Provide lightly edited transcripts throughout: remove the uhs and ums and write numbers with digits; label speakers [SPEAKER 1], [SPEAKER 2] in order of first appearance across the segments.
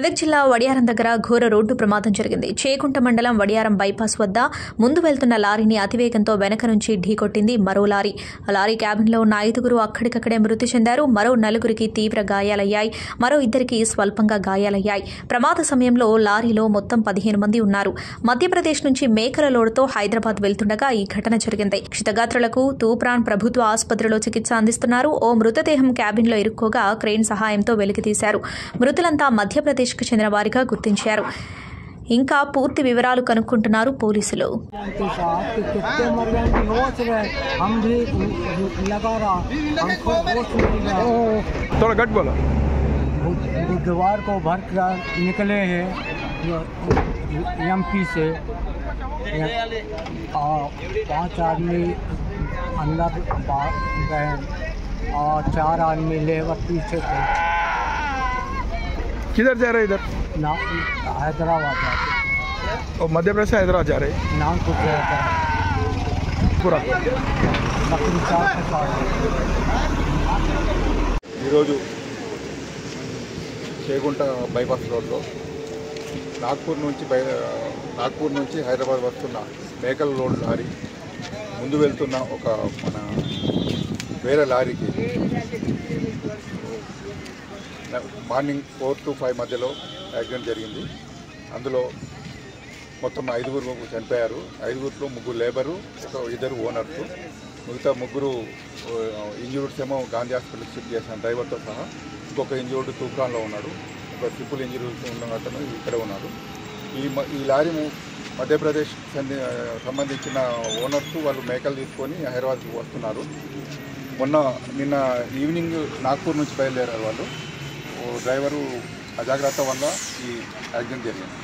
[SPEAKER 1] మెదక్ జిల్లా వడియారం దగ్గర ఘోర రోడ్డు ప్రమాదం జరిగింది. చేకుంట మండలం వడియారం బైపాస్ వద్ద ముందు వెళ్తున్న లారీని అతివేగంతో వెనక నుంచి ఢీకొట్టింది మరో లారీ. లారీ క్యాబిన్లో ఉన్న 5గురు అక్కడికక్కడే మృతి చెందారు. మరో 4గురికి తీవ్ర గాయాలయ్యాయి. మరో 2కి స్వల్పంగా గాయాలయ్యాయి. ప్రమాద సమయంలో లారీలో మొత్తం 15 మంది ఉన్నారు. మధ్యప్రదేశ్ నుంచి మేకల లోడుతో హైదరాబాద్ వెళ్తుండగా ఈ ఘటన జరిగింది. క్షతగాత్రులకు తూప్రాన్ ప్రభుత్వ ఆసుపత్రిలో చికిత్స అందిస్తున్నారు. ఓ మృతదేహం క్యాబిన్లో ఇరుక్కోగా క్రేన్ సహాయంతో వెలికితీశారు. మృతులంతా మధ్యప్రదేశ్కు చెందిన వారిగా గుర్తించారు. ఇంకా పూర్తి వివరాలు కనుక్కుంటున్నారు పోలీసులు.
[SPEAKER 2] बुधवार को भर निकले हैं एमपी से 5 आदमी अंदर गए और 4 आदमी लेबर पीछे थे।
[SPEAKER 3] किधर जा रहे? इधर
[SPEAKER 2] हैदराबाद जाते
[SPEAKER 3] और मध्य प्रदेश से हैदराबाद जा रहे
[SPEAKER 2] नाम कुछ
[SPEAKER 3] पूरा చేగుంట బైపాస్ రోడ్లో నాగ్పూర్ నుంచి హైదరాబాద్ వస్తున్న మేకల లోడ్ లారీ ముందు వెళ్తున్న ఒక మన వేరే లారీకి మార్నింగ్ 4 to 5 మధ్యలో యాక్సిడెంట్ జరిగింది. అందులో మొత్తం 5గురు చనిపోయారు. 5గురిలో 3 లేబరు, 2 ఓనర్స్. మిగతా 3 ఇంజూర్డ్స్ ఏమో గాంధీ హాస్పిటల్కి షిఫ్ట్ చేశాను డ్రైవర్తో సహా. ఇంకొక ఇంజూర్డ్ తూప్రాన్లో ఉన్నాడు. ఒక సింపుల్ ఇంజూరీస్ ఉన్న అతను ఇక్కడే ఉన్నాడు. ఈ లారీ మధ్యప్రదేశ్ సంబంధించిన ఓనర్స్ వాళ్ళు మేకలు తీసుకొని హైదరాబాద్కి వస్తున్నారు. నిన్న ఈవినింగ్ నాగ్పూర్ నుంచి బయలుదేరారు వాళ్ళు. డ్రైవరు అజాగ్రత్త వల్ల ఈ యాక్సిడెంట్ జరిగింది.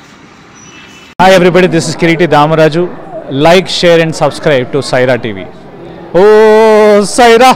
[SPEAKER 4] Hi everybody, this is Kiriti Damaraju. Like, share and subscribe to Saira TV. Oh Saira!